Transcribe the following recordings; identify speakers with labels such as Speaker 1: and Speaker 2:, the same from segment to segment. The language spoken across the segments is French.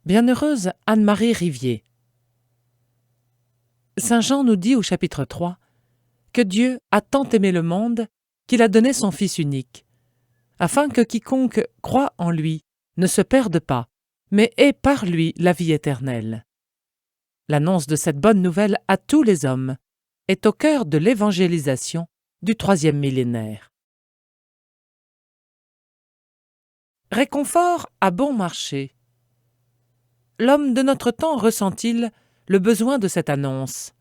Speaker 1: Bienheureuse Anne-Marie Rivier. Saint Jean nous dit au chapitre 3 que Dieu a tant aimé le monde qu'il a donné son Fils unique, afin que quiconque croit en lui ne se perde pas, mais ait par lui la vie éternelle. L'annonce de cette bonne nouvelle à tous les hommes est au cœur de l'évangélisation du 3e millénaire. Réconfort à bon marché. L'homme de notre temps ressent-il le besoin de cette annonce?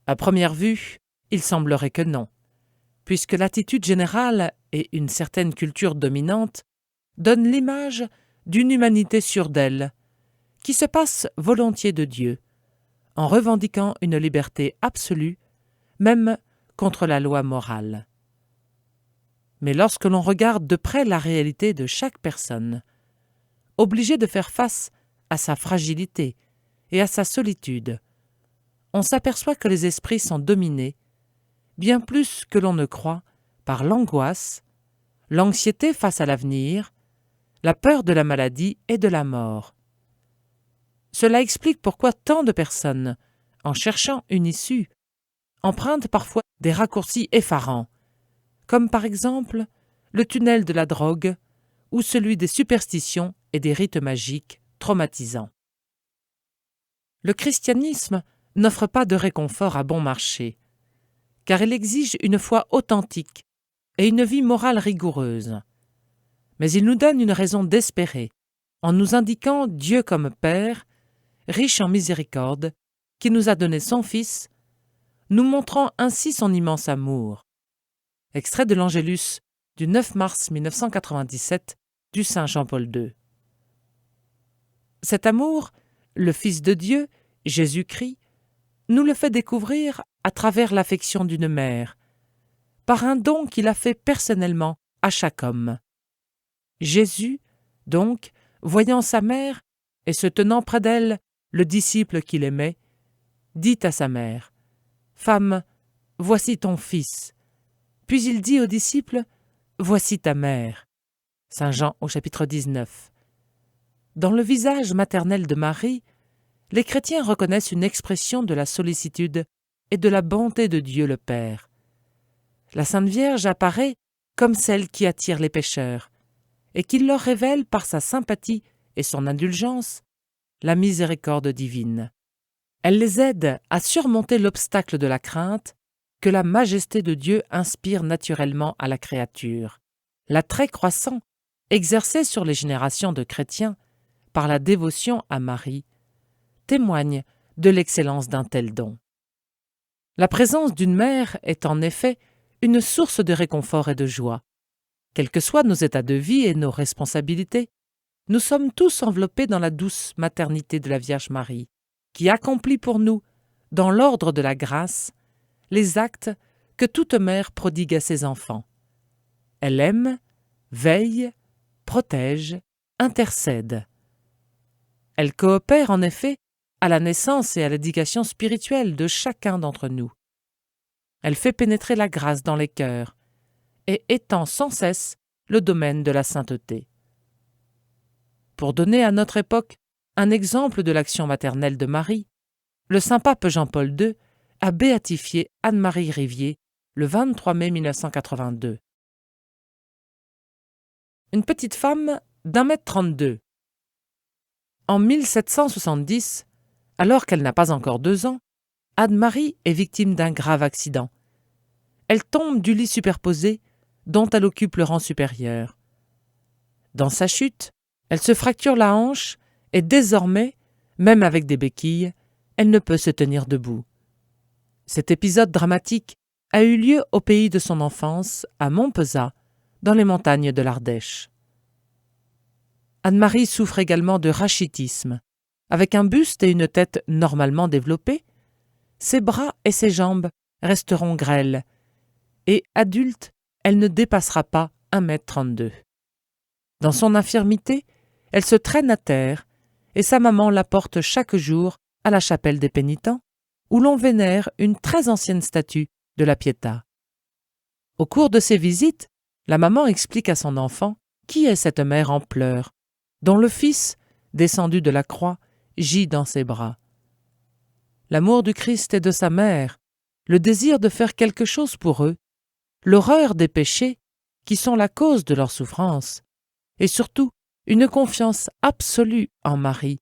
Speaker 1: À première vue, il semblerait que non, puisque l'attitude générale et une certaine culture dominante donnent l'image d'une humanité sûre d'elle, qui se passe volontiers de Dieu, en revendiquant une liberté absolue, même contre la loi morale. Mais lorsque l'on regarde de près la réalité de chaque personne, obligée de faire face à sa fragilité et à sa solitude, on s'aperçoit que les esprits sont dominés, bien plus que l'on ne croit, par l'angoisse, l'anxiété face à l'avenir, la peur de la maladie et de la mort. Cela explique pourquoi tant de personnes, en cherchant une issue, empruntent parfois des raccourcis effarants, comme par exemple le tunnel de la drogue ou celui des superstitions et des rites magiques traumatisants. Le christianisme n'offre pas de réconfort à bon marché, car il exige une foi authentique et une vie morale rigoureuse. Mais il nous donne une raison d'espérer, en nous indiquant Dieu comme Père, riche en miséricorde, qui nous a donné son Fils, nous montrant ainsi son immense amour. Extrait de l'Angélus du 9 mars 1997 du Saint Jean-Paul II. Cet amour, le Fils de Dieu, Jésus-Christ, nous le fait découvrir à travers l'affection d'une mère, par un don qu'il a fait personnellement à chaque homme. Jésus, donc, voyant sa mère et se tenant près d'elle le disciple qu'il aimait, dit à sa mère : « Femme, voici ton fils. » Puis il dit au disciple : « Voici ta mère. » Saint Jean au chapitre 19. Dans le visage maternel de Marie, les chrétiens reconnaissent une expression de la sollicitude et de la bonté de Dieu le Père. La Sainte Vierge apparaît comme celle qui attire les pécheurs et qui leur révèle par sa sympathie et son indulgence la miséricorde divine. Elle les aide à surmonter l'obstacle de la crainte que la majesté de Dieu inspire naturellement à la créature. L'attrait croissant exercé sur les générations de chrétiens par la dévotion à Marie témoigne de l'excellence d'un tel don. La présence d'une mère est en effet une source de réconfort et de joie. Quels que soient nos états de vie et nos responsabilités, nous sommes tous enveloppés dans la douce maternité de la Vierge Marie, qui accomplit pour nous, dans l'ordre de la grâce, les actes que toute mère prodigue à ses enfants. Elle aime, veille, protège, intercède. Elle coopère en effet à la naissance et à l'éducation spirituelle de chacun d'entre nous. Elle fait pénétrer la grâce dans les cœurs et étend sans cesse le domaine de la sainteté. Pour donner à notre époque un exemple de l'action maternelle de Marie, le saint pape Jean-Paul II a béatifié Anne-Marie Rivier le 23 mai 1982. Une petite femme d'1,32 m. En 1770, alors qu'elle n'a pas encore 2 ans, Anne-Marie est victime d'un grave accident. Elle tombe du lit superposé dont elle occupe le rang supérieur. Dans sa chute, elle se fracture la hanche et désormais, même avec des béquilles, elle ne peut se tenir debout. Cet épisode dramatique a eu lieu au pays de son enfance, à Montpezat, dans les montagnes de l'Ardèche. Anne-Marie souffre également de rachitisme. Avec un buste et une tête normalement développés, ses bras et ses jambes resteront grêles, et adulte, elle ne dépassera pas 1,32 m. Dans son infirmité, elle se traîne à terre, et sa maman la porte chaque jour à la chapelle des pénitents, où l'on vénère une très ancienne statue de la Pietà. Au cours de ses visites, la maman explique à son enfant qui est cette mère en pleurs, dont le fils descendu de la croix, gît dans ses bras. L'amour du Christ et de sa mère, le désir de faire quelque chose pour eux, l'horreur des péchés qui sont la cause de leur souffrance, et surtout une confiance absolue en Marie,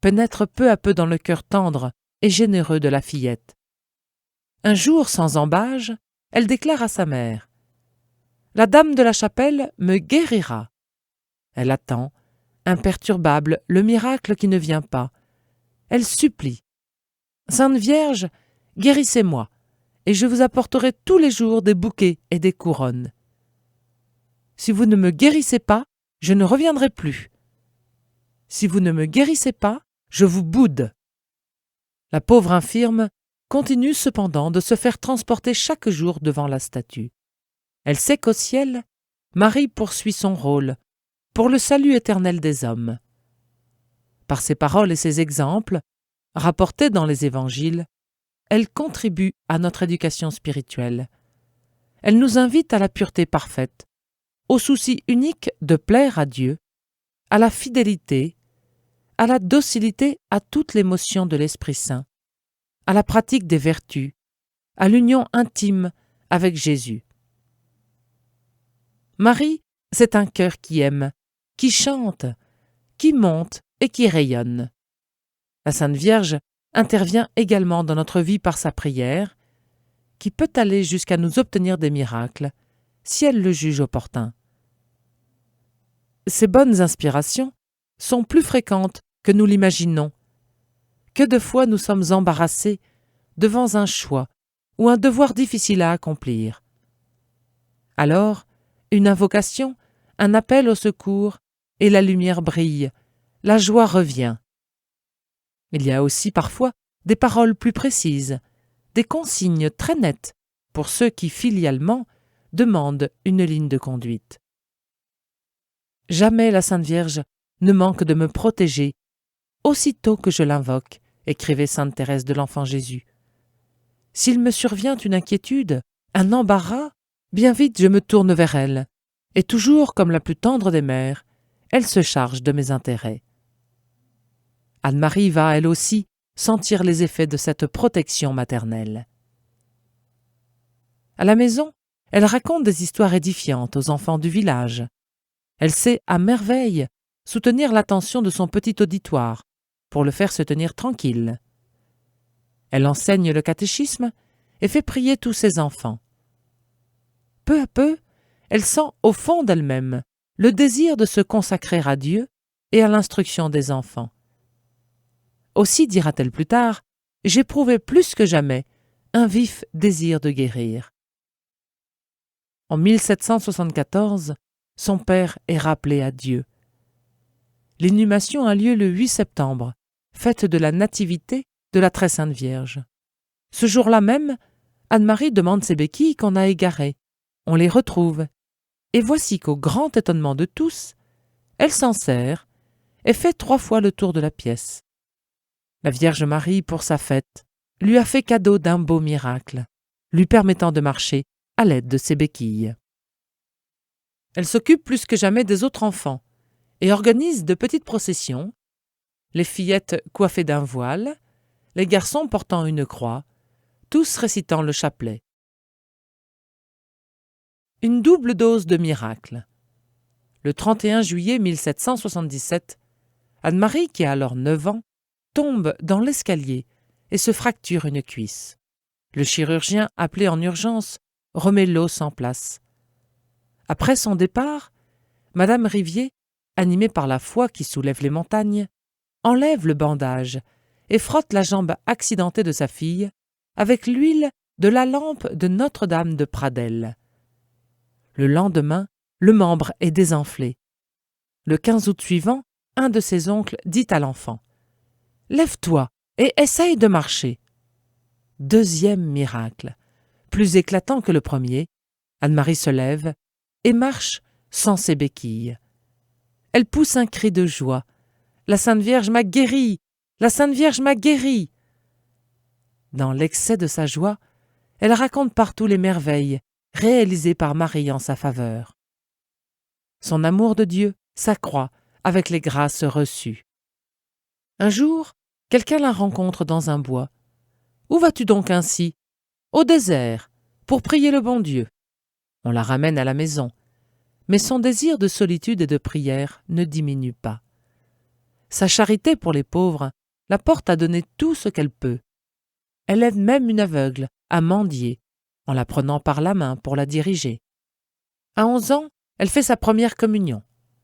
Speaker 1: pénètrent peu à peu dans le cœur tendre et généreux de la fillette. Un jour, sans embâge, elle déclare à sa mère « La dame de la chapelle me guérira ». Elle attend, imperturbable, le miracle qui ne vient pas. Elle supplie « Sainte Vierge, guérissez-moi, et je vous apporterai tous les jours des bouquets et des couronnes. Si vous ne me guérissez pas, je ne reviendrai plus. Si vous ne me guérissez pas, je vous boude. » La pauvre infirme continue cependant de se faire transporter chaque jour devant la statue. Elle sait qu'au ciel, Marie poursuit son rôle pour le salut éternel des hommes. Par ses paroles et ses exemples, rapportés dans les évangiles, elle contribue à notre éducation spirituelle. Elle nous invite à la pureté parfaite, au souci unique de plaire à Dieu, à la fidélité, à la docilité à toute l'émotion de l'Esprit Saint, à la pratique des vertus, à l'union intime avec Jésus. Marie, c'est un cœur qui aime, qui chante, qui monte et qui rayonne. La Sainte Vierge intervient également dans notre vie par sa prière, qui peut aller jusqu'à nous obtenir des miracles, si elle le juge opportun. Ces bonnes inspirations sont plus fréquentes que nous l'imaginons. Que de fois nous sommes embarrassés devant un choix ou un devoir difficile à accomplir. Alors, une invocation, un appel au secours, et la lumière brille, la joie revient. Il y a aussi parfois des paroles plus précises, des consignes très nettes pour ceux qui filialement demandent une ligne de conduite. Jamais la Sainte Vierge ne manque de me protéger aussitôt que je l'invoque, écrivait sainte Thérèse de l'Enfant Jésus. S'il me survient une inquiétude, un embarras, bien vite je me tourne vers elle, et toujours comme la plus tendre des mères, elle se charge de mes intérêts. Anne-Marie va, elle aussi, sentir les effets de cette protection maternelle. À la maison, elle raconte des histoires édifiantes aux enfants du village. Elle sait à merveille soutenir l'attention de son petit auditoire pour le faire se tenir tranquille. Elle enseigne le catéchisme et fait prier tous ses enfants. Peu à peu, elle sent au fond d'elle-même le désir de se consacrer à Dieu et à l'instruction des enfants. Aussi, dira-t-elle plus tard, j'éprouvais plus que jamais un vif désir de guérir. En 1774, son père est rappelé à Dieu. L'inhumation a lieu le 8 septembre, fête de la Nativité de la Très Sainte Vierge. Ce jour-là même, Anne-Marie demande ses béquilles qu'on a égarées. On les retrouve. Et voici qu'au grand étonnement de tous, elle s'en sert et fait 3 fois le tour de la pièce. La Vierge Marie, pour sa fête, lui a fait cadeau d'un beau miracle, lui permettant de marcher à l'aide de ses béquilles. Elle s'occupe plus que jamais des autres enfants et organise de petites processions, les fillettes coiffées d'un voile, les garçons portant une croix, tous récitant le chapelet. Une double dose de miracle. Le 31 juillet 1777, Anne-Marie, qui a alors 9 ans, tombe dans l'escalier et se fracture une cuisse. Le chirurgien, appelé en urgence, remet l'os en place. Après son départ, Madame Rivier, animée par la foi qui soulève les montagnes, enlève le bandage et frotte la jambe accidentée de sa fille avec l'huile de la lampe de Notre-Dame de Pradelles. Le lendemain, le membre est désenflé. Le 15 août suivant, un de ses oncles dit à l'enfant « Lève-toi et essaye de marcher ». Deuxième miracle. Plus éclatant que le premier, Anne-Marie se lève et marche sans ses béquilles. Elle pousse un cri de joie. « La Sainte Vierge m'a guérie! La Sainte Vierge m'a guérie !» Dans l'excès de sa joie, elle raconte partout les merveilles réalisées par Marie en sa faveur. Son amour de Dieu s'accroît avec les grâces reçues. Un jour, quelqu'un la rencontre dans un bois. « Où vas-tu donc ainsi ?»« Au désert, pour prier le bon Dieu. » On la ramène à la maison, mais son désir de solitude et de prière ne diminue pas. Sa charité pour les pauvres la porte à donner tout ce qu'elle peut. Elle aide même une aveugle à mendier, en la prenant par la main pour la diriger. À 11 ans, elle fait sa première communion.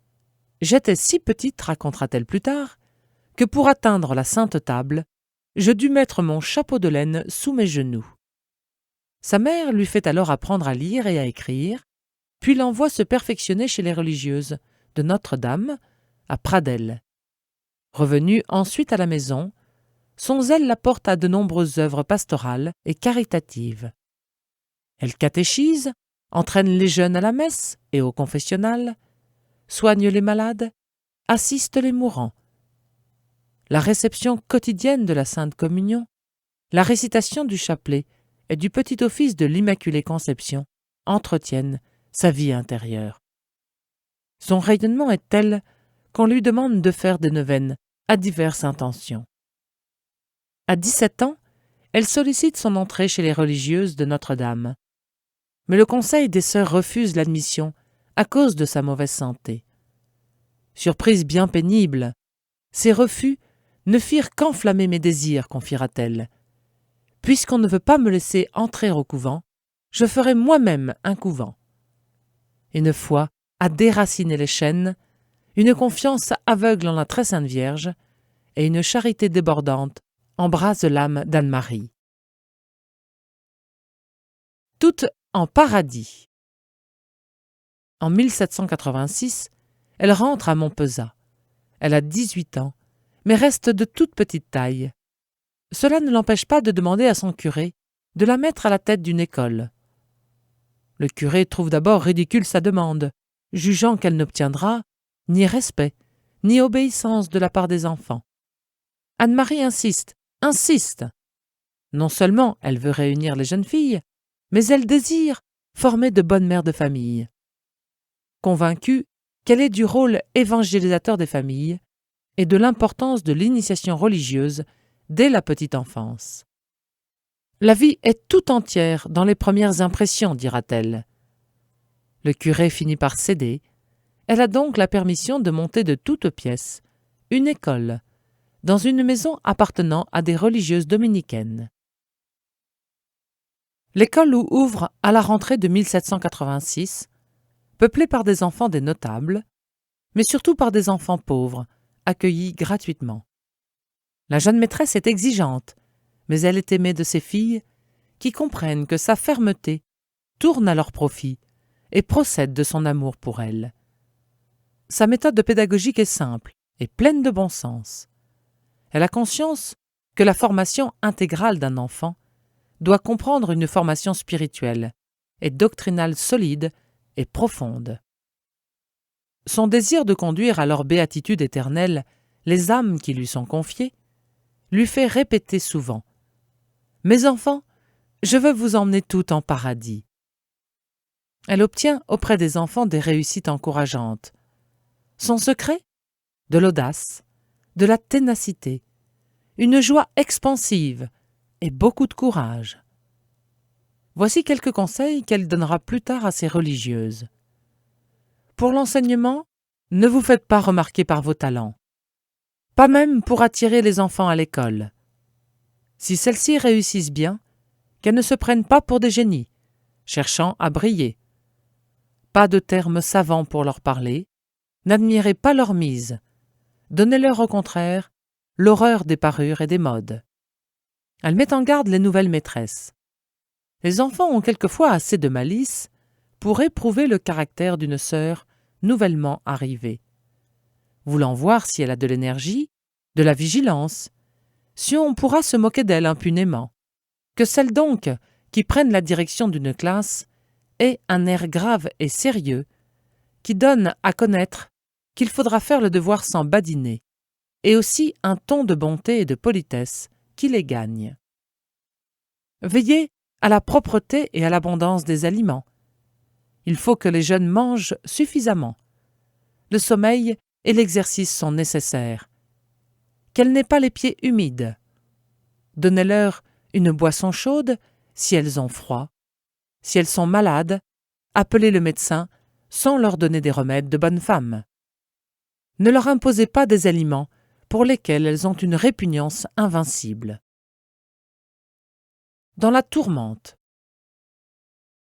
Speaker 1: « J'étais si petite, racontera-t-elle plus tard, que pour atteindre la sainte table, je dus mettre mon chapeau de laine sous mes genoux. » Sa mère lui fait alors apprendre à lire et à écrire, puis l'envoie se perfectionner chez les religieuses de Notre-Dame, à Pradelles. Revenue ensuite à la maison, son zèle la porte à de nombreuses œuvres pastorales et caritatives. Elle catéchise, entraîne les jeunes à la messe et au confessionnal, soigne les malades, assiste les mourants. La réception quotidienne de la Sainte Communion, la récitation du chapelet et du petit office de l'Immaculée Conception entretiennent sa vie intérieure. Son rayonnement est tel qu'on lui demande de faire des neuvaines à diverses intentions. À 17 ans, elle sollicite son entrée chez les religieuses de Notre-Dame. Mais le conseil des sœurs refuse l'admission à cause de sa mauvaise santé. Surprise bien pénible, ces refus ne firent qu'enflammer mes désirs, confiera-t-elle. Puisqu'on ne veut pas me laisser entrer au couvent, je ferai moi-même un couvent. Une foi à déraciner les chaînes, une confiance aveugle en la très sainte Vierge et une charité débordante embrasent l'âme d'Anne-Marie. Toute en paradis. En 1786, elle rentre à Montpezat. Elle a 18 ans, mais reste de toute petite taille. Cela ne l'empêche pas de demander à son curé de la mettre à la tête d'une école. Le curé trouve d'abord ridicule sa demande, jugeant qu'elle n'obtiendra ni respect, ni obéissance de la part des enfants. Anne-Marie insiste. Non seulement elle veut réunir les jeunes filles, mais elle désire former de bonnes mères de famille. Convaincue qu'elle est du rôle évangélisateur des familles et de l'importance de l'initiation religieuse dès la petite enfance. La vie est tout entière dans les premières impressions, dira-t-elle. Le curé finit par céder. Elle a donc la permission de monter de toutes pièces une école dans une maison appartenant à des religieuses dominicaines. L'école ouvre à la rentrée de 1786, peuplée par des enfants des notables, mais surtout par des enfants pauvres, accueillis gratuitement. La jeune maîtresse est exigeante, mais elle est aimée de ses filles, qui comprennent que sa fermeté tourne à leur profit et procède de son amour pour elles. Sa méthode pédagogique est simple et pleine de bon sens. Elle a conscience que la formation intégrale d'un enfant doit comprendre une formation spirituelle et doctrinale solide et profonde. Son désir de conduire à leur béatitude éternelle les âmes qui lui sont confiées lui fait répéter souvent « Mes enfants, je veux vous emmener tout en paradis ». Elle obtient auprès des enfants des réussites encourageantes. Son secret ? De l'audace, de la ténacité, une joie expansive et beaucoup de courage. Voici quelques conseils qu'elle donnera plus tard à ses religieuses. Pour l'enseignement, ne vous faites pas remarquer par vos talents, pas même pour attirer les enfants à l'école. Si celles-ci réussissent bien, qu'elles ne se prennent pas pour des génies, cherchant à briller. Pas de termes savants pour leur parler, n'admirez pas leur mise, donnez-leur au contraire l'horreur des parures et des modes. Elle met en garde les nouvelles maîtresses. Les enfants ont quelquefois assez de malice pour éprouver le caractère d'une sœur nouvellement arrivée. Voulant voir si elle a de l'énergie, de la vigilance, si on pourra se moquer d'elle impunément. Que celle donc qui prenne la direction d'une classe ait un air grave et sérieux qui donne à connaître qu'il faudra faire le devoir sans badiner, et aussi un ton de bonté et de politesse qui les gagne. Veillez à la propreté et à l'abondance des aliments. Il faut que les jeunes mangent suffisamment. Le sommeil et l'exercice sont nécessaires. qu'elle n'ait pas les pieds humides. Donnez-leur une boisson chaude si elles ont froid. Si elles sont malades, appelez le médecin sans leur donner des remèdes de bonne femme. Ne leur imposez pas des aliments pour lesquels elles ont une répugnance invincible. Dans la tourmente.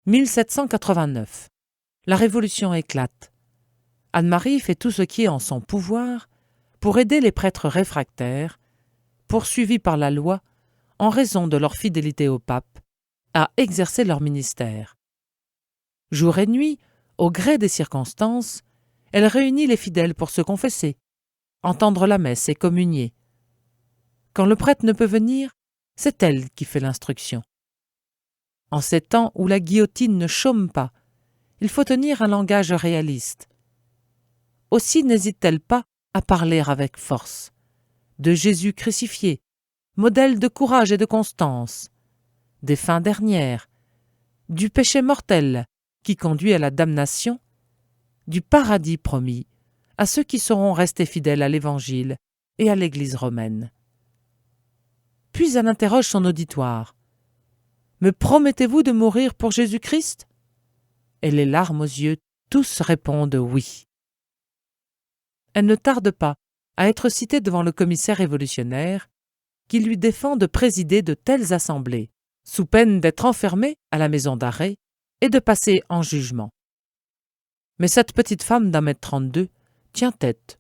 Speaker 1: 1789. La Révolution éclate. Anne-Marie fait tout ce qui est en son pouvoir pour aider les prêtres réfractaires, poursuivis par la loi en raison de leur fidélité au pape, à exercer leur ministère. Jour et nuit, au gré des circonstances, elle réunit les fidèles pour se confesser, entendre la messe et communier. Quand le prêtre ne peut venir, c'est elle qui fait l'instruction. En ces temps où la guillotine ne chôme pas, il faut tenir un langage réaliste. Aussi n'hésite-t-elle pas à parler avec force de Jésus crucifié, modèle de courage et de constance, des fins dernières, du péché mortel qui conduit à la damnation, du paradis promis à ceux qui seront restés fidèles à l'Évangile et à l'Église romaine. Puis elle interroge son auditoire. « Me promettez-vous de mourir pour Jésus-Christ » Et les larmes aux yeux, tous répondent oui. Elle ne tarde pas à être citée devant le commissaire révolutionnaire qui lui défend de présider de telles assemblées, sous peine d'être enfermée à la maison d'arrêt et de passer en jugement. Mais cette petite femme d'1,32 m tient tête,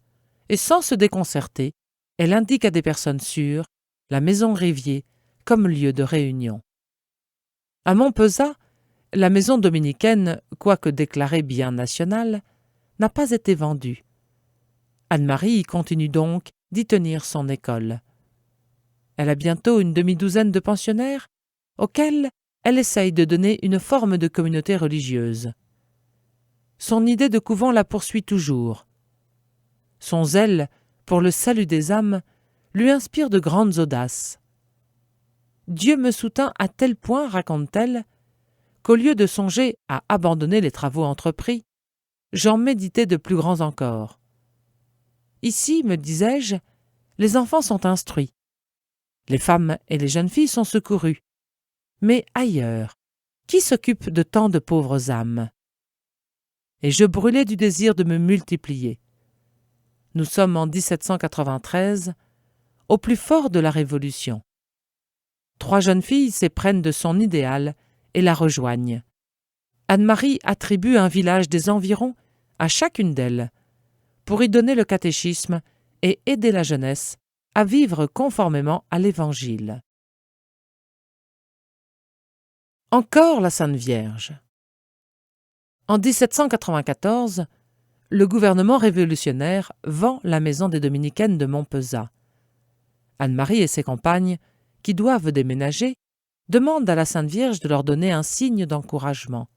Speaker 1: et sans se déconcerter, elle indique à des personnes sûres la maison Rivier comme lieu de réunion. À Montpezat, la maison dominicaine, quoique déclarée bien nationale, n'a pas été vendue. Anne-Marie continue donc d'y tenir son école. Elle a bientôt une demi-douzaine de pensionnaires auxquels elle essaye de donner une forme de communauté religieuse. Son idée de couvent la poursuit toujours. Son zèle pour le salut des âmes lui inspire de grandes audaces. Dieu me soutint à tel point, raconte-t-elle, qu'au lieu de songer à abandonner les travaux entrepris, j'en méditais de plus grands encore. Ici, me disais-je, les enfants sont instruits. Les femmes et les jeunes filles sont secourues. Mais ailleurs, qui s'occupe de tant de pauvres âmes? Et je brûlais du désir de me multiplier. Nous sommes en 1793, au plus fort de la Révolution. 3 jeunes filles s'éprennent de son idéal et la rejoignent. Anne-Marie attribue un village des environs à chacune d'elles pour y donner le catéchisme et aider la jeunesse à vivre conformément à l'Évangile. Encore la Sainte Vierge. En 1794, le gouvernement révolutionnaire vend la maison des Dominicaines de Montpezat. Anne-Marie et ses compagnes, qui doivent déménager, demandent à la Sainte Vierge de leur donner un signe d'encouragement.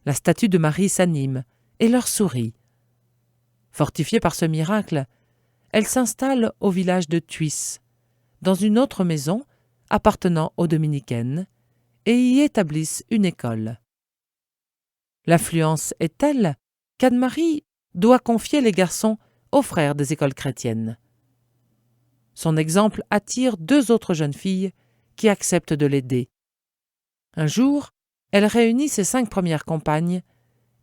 Speaker 1: La statue de Marie s'anime et leur sourit. Fortifiée par ce miracle, elle s'installe au village de Thuis, dans une autre maison appartenant aux Dominicaines, et y établissent une école. L'affluence est telle qu'Anne-Marie doit confier les garçons aux frères des écoles chrétiennes. Son exemple attire 2 autres jeunes filles qui acceptent de l'aider. Un jour, elle réunit ses 5 premières compagnes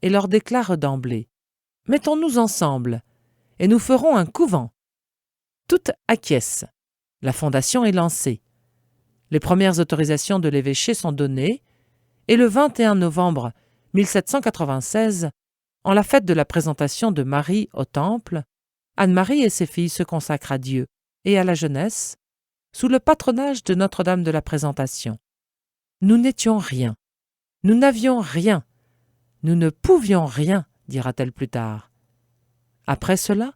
Speaker 1: et leur déclare d'emblée « Mettons-nous ensemble et nous ferons un couvent ». Toutes acquiescent. La fondation est lancée. Les premières autorisations de l'évêché sont données et le 21 novembre 1796, en la fête de la présentation de Marie au Temple, Anne-Marie et ses filles se consacrent à Dieu et à la jeunesse sous le patronage de Notre-Dame de la Présentation. Nous n'étions rien. Nous n'avions rien. Nous ne pouvions rien, dira-t-elle plus tard. Après cela,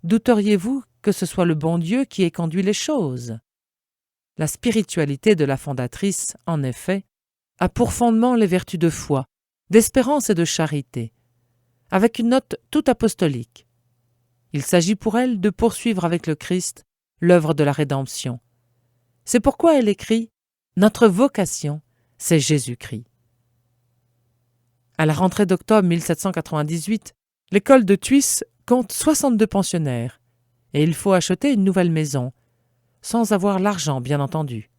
Speaker 1: douteriez-vous que ce soit le bon Dieu qui ait conduit les choses? La spiritualité de la fondatrice, en effet, a pour fondement les vertus de foi, d'espérance et de charité, avec une note tout apostolique. Il s'agit pour elle de poursuivre avec le Christ l'œuvre de la rédemption. C'est pourquoi elle écrit « Notre vocation, c'est Jésus-Christ ». À la rentrée d'octobre 1798, l'école de Thuis compte 62 pensionnaires et il faut acheter une nouvelle maison, sans avoir l'argent, bien entendu.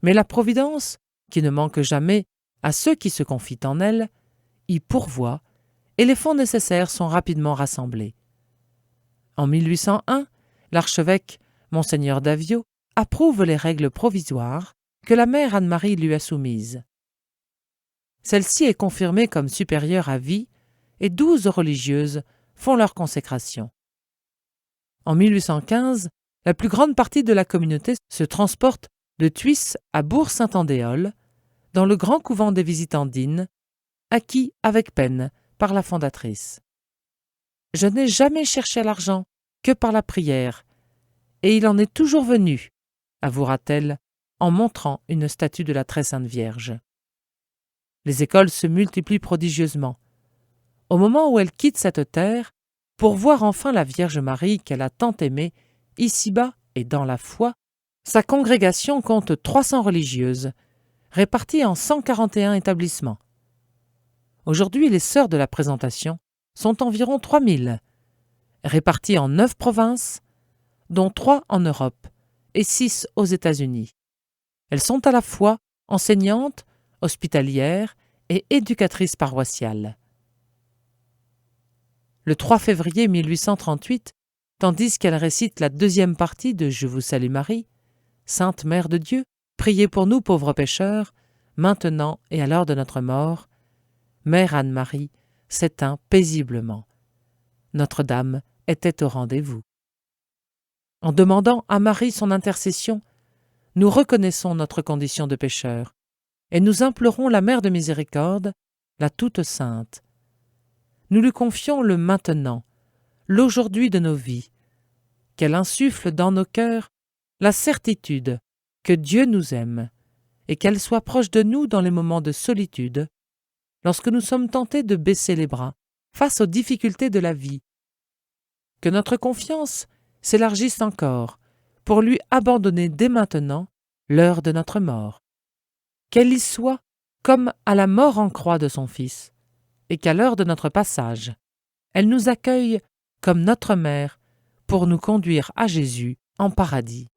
Speaker 1: Mais la Providence, qui ne manque jamais à ceux qui se confient en elle, y pourvoit, et les fonds nécessaires sont rapidement rassemblés. En 1801, l'archevêque Monseigneur Davio approuve les règles provisoires que la mère Anne-Marie lui a soumises. Celle-ci est confirmée comme supérieure à vie et 12 religieuses font leur consécration. En 1815, la plus grande partie de la communauté se transporte de Thuis à Bourg-Saint-Andéol, dans le grand couvent des Visitandines, acquis avec peine par la fondatrice. « Je n'ai jamais cherché l'argent que par la prière, et il en est toujours venu, » avouera-t-elle en montrant une statue de la Très Sainte Vierge. Les écoles se multiplient prodigieusement. Au moment où elle quitte cette terre, pour voir enfin la Vierge Marie qu'elle a tant aimée, ici-bas et dans la foi, sa congrégation compte 300 religieuses, réparties en 141 établissements. Aujourd'hui, les sœurs de la Présentation sont environ 3000, réparties en 9 provinces, dont 3 en Europe et 6 aux États-Unis. Elles sont à la fois enseignantes, hospitalières et éducatrices paroissiales. Le 3 février 1838, tandis qu'elle récite la deuxième partie de « Je vous salue Marie », Sainte Mère de Dieu, priez pour nous pauvres pécheurs, maintenant et à l'heure de notre mort, Mère Anne-Marie s'éteint paisiblement. Notre-Dame était au rendez-vous. En demandant à Marie son intercession, nous reconnaissons notre condition de pécheurs et nous implorons la Mère de Miséricorde, la Toute Sainte. Nous lui confions le maintenant, l'aujourd'hui de nos vies, qu'elle insuffle dans nos cœurs la certitude que Dieu nous aime et qu'elle soit proche de nous dans les moments de solitude, lorsque nous sommes tentés de baisser les bras face aux difficultés de la vie. Que notre confiance s'élargisse encore pour lui abandonner dès maintenant l'heure de notre mort. Qu'elle y soit comme à la mort en croix de son Fils, et qu'à l'heure de notre passage, elle nous accueille comme notre mère pour nous conduire à Jésus en paradis.